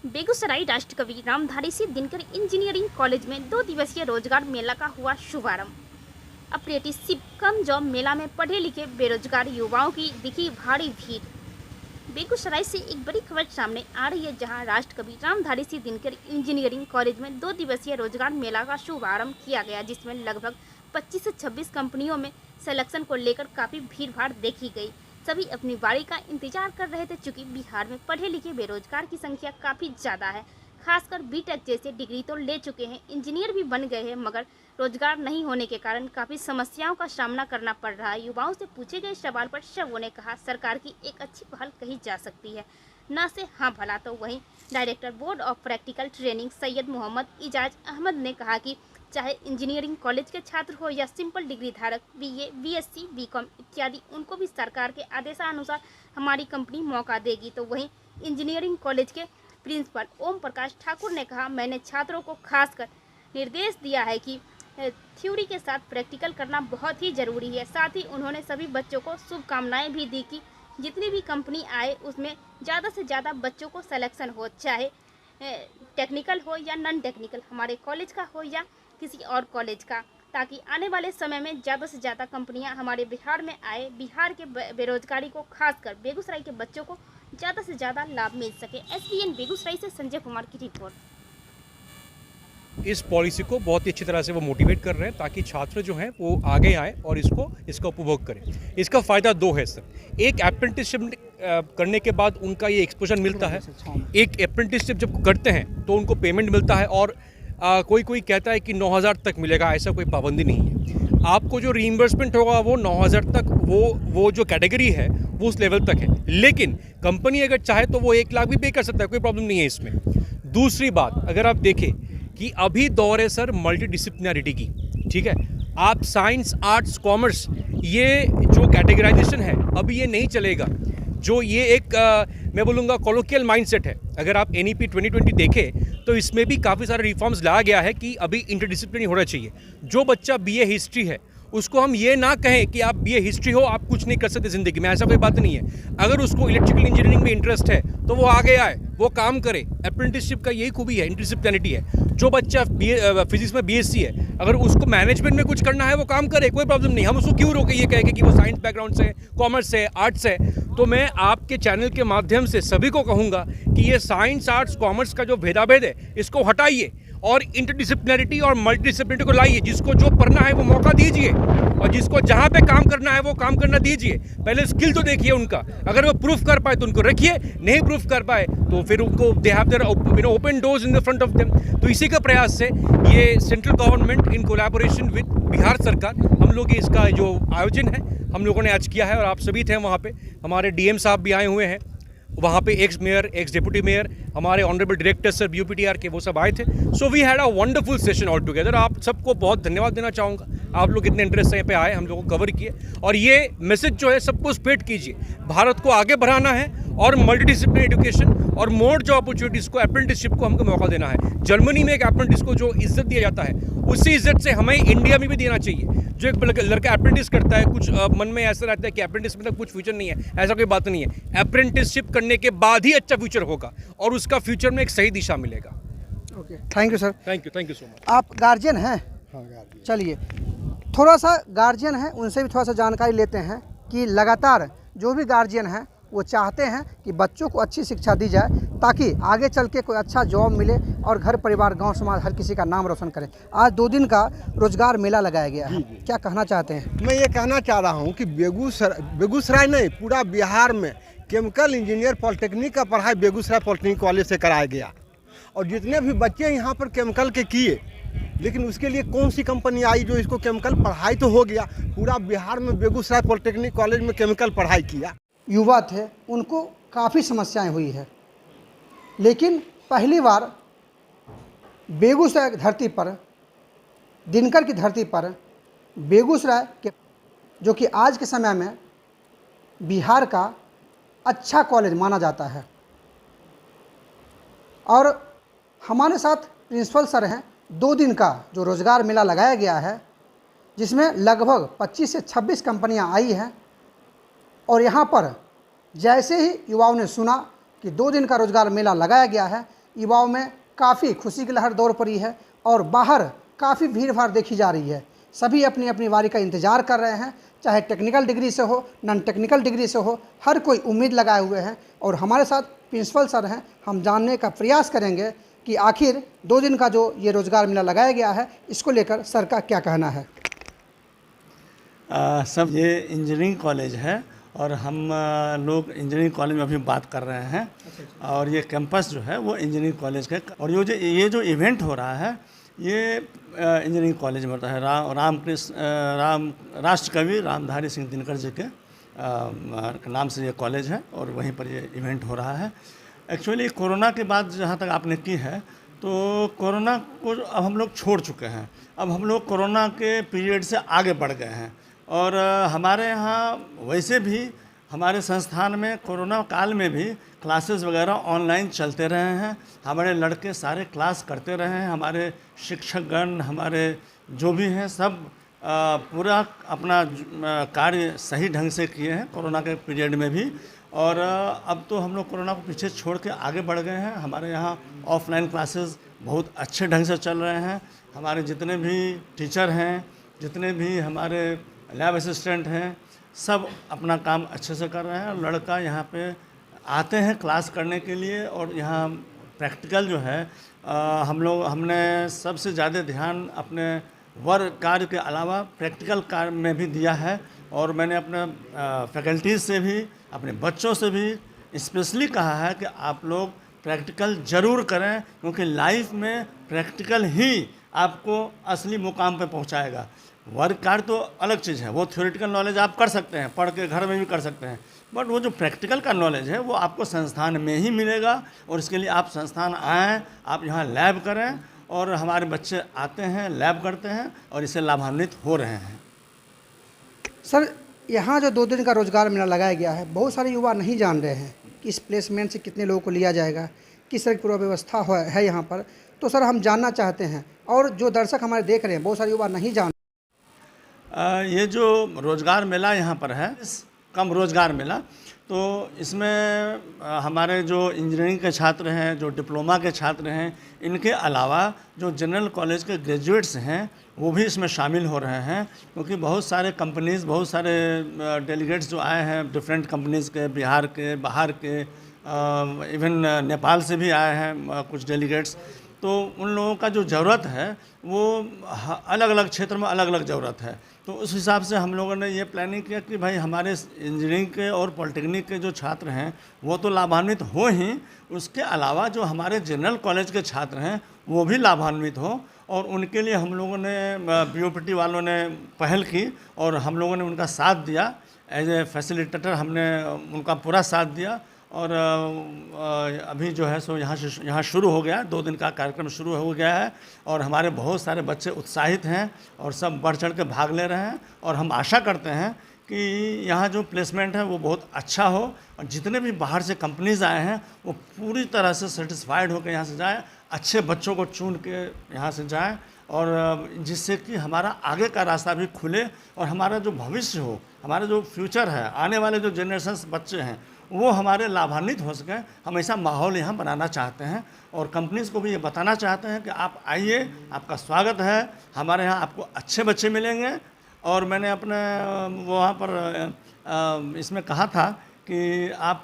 Begusarai राष्ट्रकवि Ramdhari Singh Dinkar engineering college में 2 दिवसीय रोजगार मेला का हुआ शुभारंभ। अप्रेंटिसशिप कम जॉब मेला में पढ़े लिखे बेरोजगार युवाओं की दिखी भारी भीड़। बेगूसराय से एक बड़ी खबर सामने आ रही है, जहां राष्ट्रकवि रामधारी सिंह दिनकर इंजीनियरिंग कॉलेज में 2 दिवसीय रोजगार मेला का शुभारंभ किया गया, जिसमें लगभग 25 से 26 कंपनियों में सिलेक्शन को लेकर काफ़ी भीड़ भाड़ देखी गई। सभी अपनी बारी का इंतजार कर रहे थे, चूँकि बिहार में पढ़े लिखे बेरोजगार की संख्या काफ़ी ज़्यादा है। खासकर बीटेक जैसे डिग्री तो ले चुके हैं, इंजीनियर भी बन गए हैं, मगर रोजगार नहीं होने के कारण काफ़ी समस्याओं का सामना करना पड़ रहा है। युवाओं से पूछे गए सवाल पर सबों ने कहा सरकार की एक अच्छी पहल कही जा सकती है, न से हाँ भला। तो वहीं director board of practical training Syed Mohammad Ijaz Ahmad ने कहा कि चाहे इंजीनियरिंग कॉलेज के छात्र हो या सिंपल डिग्री धारक, बीए, बीएससी, बीकॉम इत्यादि, उनको भी सरकार के आदेशानुसार हमारी कंपनी मौका देगी। तो वहीं इंजीनियरिंग कॉलेज के प्रिंसिपल ओम प्रकाश ठाकुर ने कहा, मैंने छात्रों को खासकर निर्देश दिया है कि थ्योरी के साथ प्रैक्टिकल करना बहुत ही ज़रूरी है। साथ ही उन्होंने सभी बच्चों को शुभकामनाएं भी दी कि जितनी भी कंपनी आए उसमें ज़्यादा से ज़्यादा बच्चों को सिलेक्शन हो, चाहे टेक्निकल हो या नॉन टेक्निकल, हमारे कॉलेज का हो या किसी और कॉलेज का, ताकि आने वाले समय में ज़्यादा से ज़्यादा कंपनियां हमारे बिहार में आए, बिहार के बेरोजगारी को, खासकर बेगूसराय के बच्चों को ज़्यादा से ज़्यादा लाभ मिल सके। एसबीएन बेगूसराय से संजय कुमार की रिपोर्ट। इस पॉलिसी को बहुत ही अच्छी तरह से वो मोटिवेट कर रहे हैं ताकि छात्र जो हैं वो आगे आए और इसका उपभोग करें। इसका फ़ायदा 2 है सर। एक अप्रेंटिसशिप करने के बाद उनका ये एक्सपोजर मिलता है। एक अप्रेंटिसशिप जब करते हैं तो उनको पेमेंट मिलता है, और कोई कहता है कि 9,000 तक मिलेगा, ऐसा कोई पाबंदी नहीं है। आपको जो रीइंबर्समेंट होगा वो 9,000 तक, वो जो कैटेगरी है वो उस लेवल तक है। लेकिन कंपनी अगर चाहे तो वो 1 लाख भी पे कर सकता है, कोई प्रॉब्लम नहीं है इसमें। दूसरी बात, अगर आप देखें कि अभी दौर है सर मल्टी डिसिप्लिनरिटी की, ठीक है। आप साइंस, आर्ट्स, कॉमर्स, ये जो कैटेगराइजेशन है अभी ये नहीं चलेगा। जो ये एक मैं बोलूँगा कॉलोकियल माइंडसेट है। अगर आप NEP 2020 देखें तो इसमें भी काफ़ी सारे रिफॉर्म्स लाया गया है कि अभी इंटरडिसिप्लिनरी होना चाहिए। जो बच्चा BA हिस्ट्री है उसको हम ये ना कहें कि आप BA हिस्ट्री हो, आप कुछ नहीं कर सकते ज़िंदगी में, ऐसा कोई बात नहीं है। अगर उसको इलेक्ट्रिकल इंजीनियरिंग में इंटरेस्ट है तो वो आगे आए, वो काम करे। अप्रेंटिसशिप का यही खूबी है, इंटरडिसिप्लिनरिटी है। जो बच्चा फिजिक्स में BSc है, अगर उसको मैनेजमेंट में कुछ करना है वो काम करे, कोई प्रॉब्लम नहीं। हम उसको क्यों रोके ये कह के कि वो साइंस बैकग्राउंड से, कॉमर्स से, आर्ट्स है। तो मैं आपके चैनल के माध्यम से सभी को कहूँगा कि ये साइंस, आर्ट्स, कॉमर्स का जो भेदाभेद है इसको हटाइए और इंटरडिसिप्लिनरिटी और मल्टीडिसिप्लिनरिटी को लाइए। जिसको जो पढ़ना है वो मौका दीजिए, और जिसको जहाँ पे काम करना है वो काम करना दीजिए। पहले स्किल तो देखिए उनका, अगर वो प्रूफ कर पाए तो उनको रखिए, नहीं प्रूफ कर पाए तो फिर उनको they have their open doors in the front of them. तो इसी का प्रयास से ये central government in collaboration with Bihar सरकार, हम लोग इसका जो आयोजन है हम लोगों ने आज किया है, और आप सभी थे वहाँ पे। हमारे DM साहब भी आए हुए हैं वहाँ पे, ex mayor, ex deputy mayor, हमारे ऑनरेबल डायरेक्टर सर BUPTR के, वो सब आए थे। So we had a wonderful session all together. आप सबको बहुत धन्यवाद देना चाहूँगा, आप लोग इतने इंटरेस्ट से यहाँ पे आए, हम लोगों को कवर किए, और ये मैसेज जो है सबको स्प्रेड कीजिए। भारत को आगे बढ़ाना है और मल्टीडिसिप्लिनरी एजुकेशन और मोर जो अपॉर्चुनिटीज़ को, अप्रेंटिसशिप को हमको मौका देना है। जर्मनी में एक अप्रेंटिस को जो इज्जत दिया जाता है उसी इज्जत से हमें इंडिया में भी देना चाहिए। जो एक लड़का अप्रेंटिस करता है, कुछ मन में ऐसा रहता है कि अप्रेंटिस में कुछ फ्यूचर नहीं है, ऐसा कोई बात नहीं है। अप्रेंटिसशिप करने के बाद ही अच्छा फ्यूचर होगा और उसका फ्यूचर में एक सही दिशा मिलेगा। Okay, thank you sir. Thank you so much. आप गार्जियन हैं? हाँ, गार्जियन। चलिए थोड़ा सा गार्जियन हैं, उनसे भी थोड़ा सा जानकारी लेते हैं कि लगातार जो भी गार्जियन हैं वो चाहते हैं कि बच्चों को अच्छी शिक्षा दी जाए ताकि आगे चल के कोई अच्छा जॉब मिले और घर परिवार, गांव समाज, हर किसी का नाम रोशन करें। आज 2 दिन का रोजगार मेला लगाया गया है, क्या कहना चाहते हैं? मैं ये कहना चाह रहा हूँ कि बेगूसराय नहीं, पूरा बिहार में केमिकल इंजीनियर पॉलिटेक्निक का पढ़ाई बेगूसराय पॉलिटेक्निक कॉलेज से कराया गया। और जितने भी बच्चे यहाँ पर केमिकल के किए, लेकिन उसके लिए कौन सी कंपनी आई जो इसको केमिकल पढ़ाई तो हो गया, पूरा बिहार में बेगूसराय पॉलिटेक्निक कॉलेज में केमिकल पढ़ाई किया। युवा थे, उनको काफ़ी समस्याएं हुई है, लेकिन पहली बार बेगूसराय की धरती पर, दिनकर की धरती पर, बेगूसराय के जो कि आज के समय में बिहार का अच्छा कॉलेज माना जाता है, और हमारे साथ प्रिंसिपल सर हैं। 2 दिन का जो रोज़गार मेला लगाया गया है, जिसमें लगभग 25 से 26 कंपनियां आई हैं, और यहाँ पर जैसे ही युवाओं ने सुना कि 2 दिन का रोजगार मेला लगाया गया है, युवाओं में काफ़ी खुशी की लहर दौड़ पड़ी है और बाहर काफ़ी भीड़ भाड़ देखी जा रही है। सभी अपनी अपनी बारी का इंतज़ार कर रहे हैं, चाहे टेक्निकल डिग्री से हो, नॉन टेक्निकल डिग्री से हो, हर कोई उम्मीद लगाए हुए हैं। और हमारे साथ प्रिंसिपल सर हैं, हम जानने का प्रयास करेंगे कि आखिर 2 दिन का जो ये रोज़गार मेला लगाया गया है, इसको लेकर सर का क्या कहना है। सब ये इंजीनियरिंग कॉलेज है और हम लोग इंजीनियरिंग कॉलेज में अभी बात कर रहे हैं। और ये कैंपस जो है वो इंजीनियरिंग कॉलेज का, और ये जो इवेंट हो रहा है ये इंजीनियरिंग कॉलेज में होता है। राष्ट्रकवि रामधारी सिंह दिनकर जी के नाम से ये कॉलेज है और वहीं पर ये इवेंट हो रहा है। एक्चुअली कोरोना के बाद जहाँ तक आपने की है, तो कोरोना को अब हम लोग छोड़ चुके हैं। अब हम लोग कोरोना के पीरियड से आगे बढ़ गए हैं और हमारे यहाँ वैसे भी हमारे संस्थान में कोरोना काल में भी क्लासेस वगैरह ऑनलाइन चलते रहे हैं। हमारे लड़के सारे क्लास करते रहे हैं। हमारे शिक्षकगण, हमारे जो भी हैं, सब पूरा अपना कार्य सही ढंग से किए हैं कोरोना के पीरियड में भी। और अब तो हम लोग कोरोना को पीछे छोड़ के आगे बढ़ गए हैं। हमारे यहाँ ऑफलाइन क्लासेस बहुत अच्छे ढंग से चल रहे हैं। हमारे जितने भी टीचर हैं, जितने भी हमारे लैब असिस्टेंट हैं, सब अपना काम अच्छे से कर रहे हैं। लड़का यहाँ पे आते हैं क्लास करने के लिए और यहाँ प्रैक्टिकल जो है हमने सबसे ज़्यादा ध्यान अपने वर्क कार्य के अलावा प्रैक्टिकल कार्य में भी दिया है। और मैंने अपने फैकल्टीज़ से भी, अपने बच्चों से भी स्पेशली कहा है कि आप लोग प्रैक्टिकल ज़रूर करें, क्योंकि लाइफ में प्रैक्टिकल ही आपको असली मुकाम पे पहुंचाएगा। वर्क कार्य तो अलग चीज़ है, वो थ्योरेटिकल नॉलेज आप कर सकते हैं, पढ़ के घर में भी कर सकते हैं, बट वो जो प्रैक्टिकल का नॉलेज है वो आपको संस्थान में ही मिलेगा। और इसके लिए आप संस्थान आएँ, आप यहाँ लैब करें, और हमारे बच्चे आते हैं, लैब करते हैं और इससे लाभान्वित हो रहे हैं। सर, यहाँ जो 2 दिन का रोज़गार मेला लगाया गया है, बहुत सारे युवा नहीं जान रहे हैं कि इस प्लेसमेंट से कितने लोगों को लिया जाएगा, किस तरह की पूरा व्यवस्था है यहाँ पर। तो सर हम जानना चाहते हैं, और जो दर्शक हमारे देख रहे हैं, बहुत सारे युवा नहीं जान। ये जो रोज़गार मेला यहाँ पर है, कम रोज़गार मेला, तो इसमें हमारे जो इंजीनियरिंग के छात्र हैं, जो डिप्लोमा के छात्र हैं, इनके अलावा जो जनरल कॉलेज के ग्रेजुएट्स हैं वो भी इसमें शामिल हो रहे हैं। क्योंकि बहुत सारे कंपनीज़, बहुत सारे डेलीगेट्स जो आए हैं डिफरेंट कंपनीज़ के, बिहार के, बाहर के, इवन नेपाल से भी आए हैं कुछ डेलीगेट्स। तो उन लोगों का जो ज़रूरत है वो अलग अलग क्षेत्र में अलग अलग ज़रूरत है। तो उस हिसाब से हम लोगों ने ये प्लानिंग किया कि भाई हमारे इंजीनियरिंग के और पॉलिटेक्निक के जो छात्र हैं वो तो लाभान्वित हो ही, उसके अलावा जो हमारे जनरल कॉलेज के छात्र हैं वो भी लाभान्वित हो। और उनके लिए हम लोगों ने, BOPT वालों ने पहल की और हम लोगों ने उनका साथ दिया। एज ए फैसिलिटेटर हमने उनका पूरा साथ दिया। और अभी जो है सो यहाँ शुरू हो गया, 2 दिन का कार्यक्रम शुरू हो गया है और हमारे बहुत सारे बच्चे उत्साहित हैं और सब बढ़ चढ़ के भाग ले रहे हैं। और हम आशा करते हैं कि यहाँ जो प्लेसमेंट है वो बहुत अच्छा हो और जितने भी बाहर से कंपनीज़ आए हैं वो पूरी तरह से सेटिस्फाइड होकर यहाँ से जाएँ, अच्छे बच्चों को चुन के यहाँ से जाएँ, और जिससे कि हमारा आगे का रास्ता भी खुले और हमारा जो भविष्य हो, हमारा जो फ्यूचर है, आने वाले जो जनरेशन्स बच्चे हैं वो हमारे लाभान्वित हो सकें। हम ऐसा माहौल यहाँ बनाना चाहते हैं और कंपनीज़ को भी ये बताना चाहते हैं कि आप आइए, आपका स्वागत है, हमारे यहाँ आपको अच्छे बच्चे मिलेंगे। और मैंने अपने वहाँ पर इसमें कहा था कि आप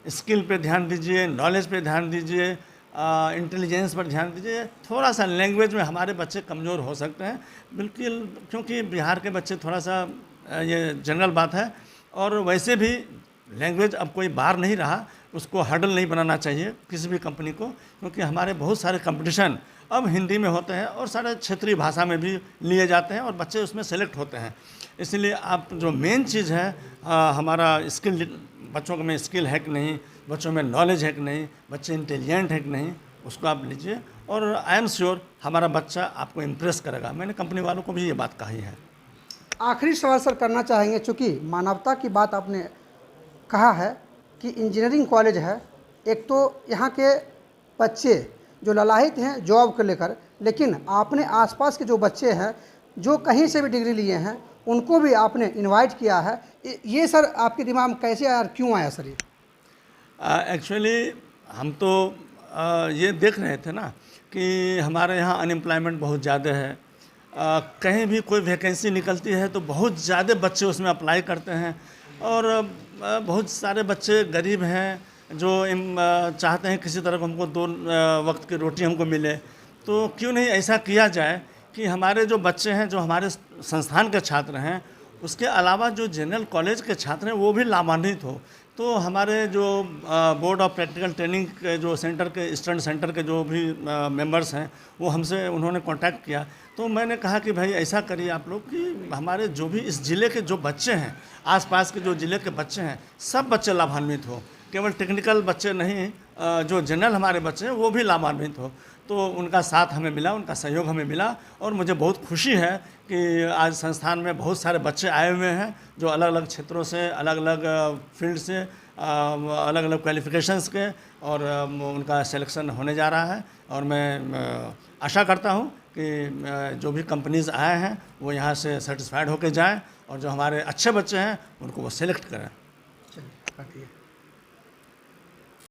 स्किल पे ध्यान दीजिए, नॉलेज पे ध्यान दीजिए, इंटेलिजेंस पर ध्यान दीजिए। थोड़ा सा लैंग्वेज में हमारे बच्चे कमज़ोर हो सकते हैं बिल्कुल, क्योंकि बिहार के बच्चे थोड़ा सा, ये जनरल बात है। और वैसे भी लैंग्वेज अब कोई बार नहीं रहा, उसको हर्डल नहीं बनाना चाहिए किसी भी कंपनी को, क्योंकि हमारे बहुत सारे कंपटीशन अब हिंदी में होते हैं और सारे क्षेत्रीय भाषा में भी लिए जाते हैं और बच्चे उसमें सेलेक्ट होते हैं। इसलिए आप जो मेन चीज़ है, हमारा स्किल, बच्चों में स्किल है कि नहीं, बच्चों में नॉलेज है कि नहीं, बच्चे इंटेलिजेंट है कि नहीं, उसको आप लीजिए और आई एम श्योर हमारा बच्चा आपको इम्प्रेस करेगा। मैंने कंपनी वालों को भी ये बात कही है। आखिरी सवाल सर करना चाहेंगे, चूँकि मानवता की बात आपने कहा है कि इंजीनियरिंग कॉलेज है, एक तो यहाँ के बच्चे जो ललाहित हैं जॉब को लेकर, लेकिन आपने आसपास के जो बच्चे हैं जो कहीं से भी डिग्री लिए हैं उनको भी आपने इनवाइट किया है। ये सर आपके दिमाग में कैसे आया और क्यों आया सर ये? एक्चुअली हम तो ये देख रहे थे ना कि हमारे यहाँ अनएम्प्लॉयमेंट बहुत ज़्यादा है। कहीं भी कोई वैकेंसी निकलती है तो बहुत ज़्यादा बच्चे उसमें अप्लाई करते हैं और बहुत सारे बच्चे गरीब हैं जो चाहते हैं किसी तरह हमको 2 वक्त की रोटी हमको मिले। तो क्यों नहीं ऐसा किया जाए कि हमारे जो बच्चे हैं, जो हमारे संस्थान के छात्र हैं, उसके अलावा जो जनरल कॉलेज के छात्र हैं वो भी लाभान्वित हो। तो हमारे जो बोर्ड ऑफ प्रैक्टिकल ट्रेनिंग के जो सेंटर के स्टूडेंट सेंटर के जो भी मेंबर्स हैं वो हमसे उन्होंने कांटेक्ट किया। तो मैंने कहा कि भाई ऐसा करिए आप लोग कि हमारे जो भी इस ज़िले के जो बच्चे हैं, आसपास के जो ज़िले के बच्चे हैं, सब बच्चे लाभान्वित हो, केवल टेक्निकल बच्चे नहीं, जो जनरल हमारे बच्चे हैं वो भी लाभान्वित हो। तो उनका साथ हमें मिला, उनका सहयोग हमें मिला और मुझे बहुत खुशी है कि आज संस्थान में बहुत सारे बच्चे आए हुए हैं जो अलग अलग क्षेत्रों से, अलग अलग फील्ड से, अलग अलग क्वालिफ़िकेशंस के, और उनका सिलेक्शन होने जा रहा है। और मैं आशा करता हूँ कि जो भी कंपनीज़ आए हैं वो यहाँ से सेटिस्फाइड होकर जाएँ और जो हमारे अच्छे बच्चे हैं उनको वो सिलेक्ट करें। चलिए, काफ़ी है।